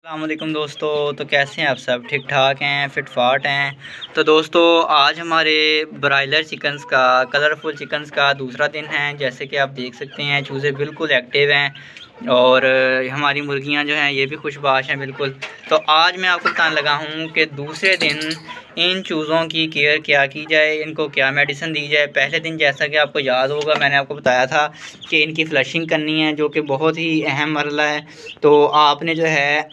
अस्सलामुअलैकुम दोस्तों। तो कैसे हैं आप सब? ठीक ठाक हैं, फिट फाट हैं। तो दोस्तों आज हमारे ब्रायलर चिकन्स का, कलरफुल चिकन्स का दूसरा दिन है। जैसे कि आप देख सकते हैं चूज़े बिल्कुल एक्टिव हैं और हमारी मुर्गियां जो हैं ये भी खुशबाश हैं बिल्कुल। तो आज मैं आपको बताने लगा हूं कि दूसरे दिन इन चूज़ों की केयर क्या की जाए, इनको क्या मेडिसिन दी जाए। पहले दिन जैसा कि आपको याद होगा मैंने आपको बताया था कि इनकी फ्लशिंग करनी है, जो कि बहुत ही अहम मरला है। तो आपने जो है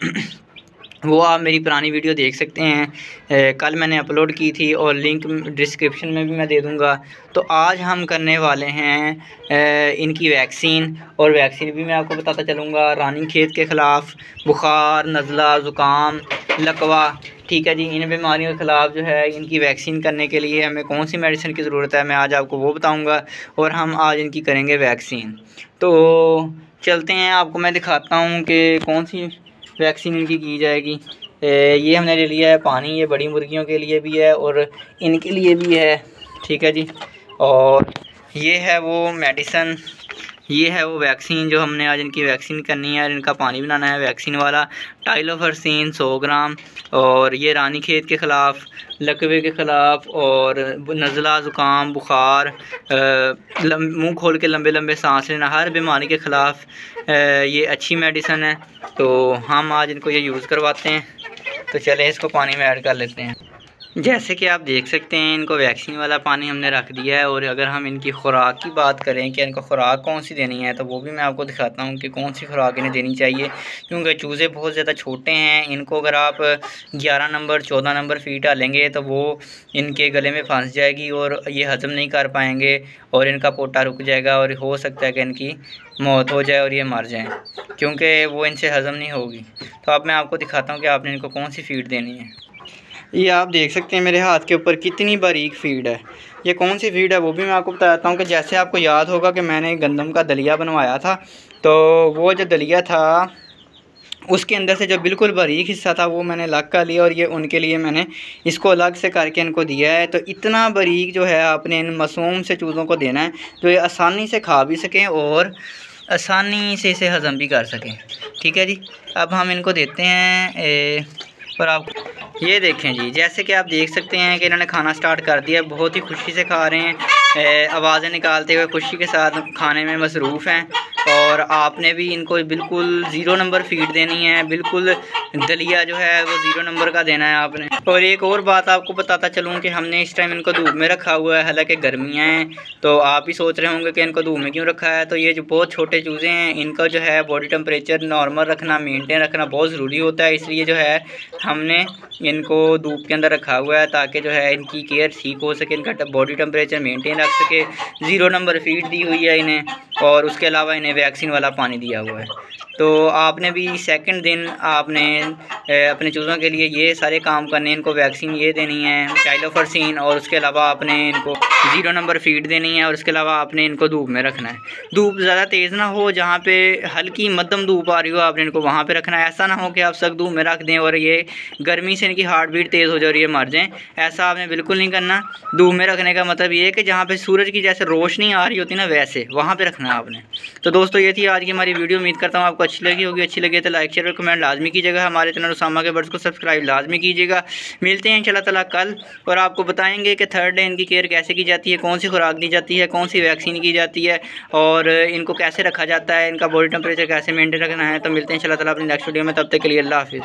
वो आप मेरी पुरानी वीडियो देख सकते हैं, कल मैंने अपलोड की थी और लिंक डिस्क्रिप्शन में भी मैं दे दूंगा। तो आज हम करने वाले हैं इनकी वैक्सीन, और वैक्सीन भी मैं आपको बताता चलूँगा। रानीखेत के ख़िलाफ़, बुखार, नज़ला, ज़ुकाम, लकवा, ठीक है जी, इन बीमारियों के ख़िलाफ़ जो है इनकी वैक्सीन करने के लिए हमें कौन सी मेडिसिन की ज़रूरत है, मैं आज आपको वो बताऊँगा और हम आज इनकी करेंगे वैक्सीन। तो चलते हैं, आपको मैं दिखाता हूँ कि कौन सी वैक्सीन इनकी की जाएगी। ये हमने ले लिया है पानी, ये बड़ी मुर्गियों के लिए भी है और इनके लिए भी है, ठीक है जी। और ये है वो मेडिसन, ये है वो वैक्सीन जो हमने आज इनकी वैक्सीन करनी है और इनका पानी बनाना है वैक्सीन वाला। टाइलोफर्सिन 100 ग्राम, और ये रानीखेत के ख़िलाफ़, लकवे के ख़िलाफ़ और नज़ला, ज़ुकाम, बुखार, मुंह खोल के लंबे लंबे सांस लेना, हर बीमारी के ख़िलाफ़ ये अच्छी मेडिसन है। तो हम आज इनको ये यूज़ करवाते हैं। तो चलें इसको पानी में ऐड कर लेते हैं। जैसे कि आप देख सकते हैं इनको वैक्सीन वाला पानी हमने रख दिया है। और अगर हम इनकी खुराक की बात करें कि इनको खुराक कौन सी देनी है, तो वो भी मैं आपको दिखाता हूँ कि कौन सी खुराक इन्हें देनी चाहिए। क्योंकि चूज़े बहुत ज़्यादा छोटे हैं, इनको अगर आप 11 नंबर 14 नंबर फीड डालेंगे तो वो इनके गले में फंस जाएगी और ये हज़म नहीं कर पाएंगे और इनका पोटा रुक जाएगा और हो सकता है कि इनकी मौत हो जाए और ये मर जाएँ, क्योंकि वो इनसे हज़म नहीं होगी। तो अब मैं आपको दिखाता हूँ कि आपने इनको कौन सी फ़ीड देनी है। ये आप देख सकते हैं मेरे हाथ के ऊपर कितनी बारीक फ़ीड है। ये कौन सी फ़ीड है वो भी मैं आपको बताता हूँ कि जैसे आपको याद होगा कि मैंने गंदम का दलिया बनवाया था, तो वो जो दलिया था उसके अंदर से जो बिल्कुल बारीक हिस्सा था वो मैंने अलग कर लिया और ये उनके लिए मैंने इसको अलग से करके इनको दिया है। तो इतना बारीक जो है आपने इन मासूम से चूज़ों को देना है जो ये आसानी से खा भी सकें और आसानी से इसे हज़म भी कर सकें, ठीक है जी। अब हम इनको देते हैं और आप ये देखें जी, जैसे कि आप देख सकते हैं कि इन्होंने खाना स्टार्ट कर दिया, बहुत ही खुशी से खा रहे हैं, आवाज़ें निकालते हुए खुशी के साथ खाने में मसरूफ़ हैं। और आपने भी इनको बिल्कुल 0 नंबर फीड देनी है, बिल्कुल दलिया जो है वो 0 नंबर का देना है आपने। और एक और बात आपको बताता चलूँ कि हमने इस टाइम इनको धूप में रखा हुआ है, हालांकि गर्मियाँ हैं। तो आप भी सोच रहे होंगे कि इनको धूप में क्यों रखा है। तो ये जो बहुत छोटे चूज़े हैं इनका जो है बॉडी टेम्परेचर नॉर्मल रखना, मेनटेन रखना बहुत ज़रूरी होता है, इसलिए जो है हमने इनको धूप के अंदर रखा हुआ है ताकि जो है इनकी केयर ठीक हो सके, इनका बॉडी टेम्परेचर मेंटेन रख सके। 0 नंबर फीड दी हुई है इन्हें और उसके अलावा इन्हें वैक्सीन वाला पानी दिया हुआ है। तो आपने भी सेकंड दिन आपने अपने चूज़ों के लिए ये सारे काम करने, इनको वैक्सीन ये देनी है टाइलोफर्सिन, और उसके अलावा आपने इनको 0 नंबर फीड देनी है और उसके अलावा आपने इनको धूप में रखना है। धूप ज़्यादा तेज़ ना हो, जहाँ पे हल्की मध्यम धूप आ रही हो आपने इनको वहाँ पे रखना है। ऐसा ना हो कि आप सख्त धूप में रख दें और ये गर्मी से इनकी हार्ट बीट तेज़ हो जाए और ये मर जाएँ, ऐसा आपने बिल्कुल नहीं करना। धूप में रखने का मतलब ये है कि जहाँ पे सूरज की जैसे रोशनी आ रही होती है ना, वैसे वहाँ पे रखना है आपने। तो दोस्तों ये थी आज की हमारी वीडियो, उम्मीद करता हूँ आपको अच्छी लगी होगी। अच्छी लगे तो लाइक शेयर और कमेंट लाजमी कीजिएगा। हमारे चैनल उसामा के बर्ड्स को सब्सक्राइब लाजमी कीजिएगा। मिलते हैं इंशाल्लाह ताला कल और आपको बताएंगे कि थर्ड डे इनकी केयर कैसे की जाती है, कौन सी खुराक दी जाती है, कौन सी वैक्सीन की जाती है और इनको कैसे रखा जाता है, इनका बॉडी टेम्परेचर कैसे मेंटेन रखना है। तो मिलते हैं इंशाल्लाह ताला अपनी नेक्स्ट वीडियो में, तब तक के लिए अल्लाह हाफिज़।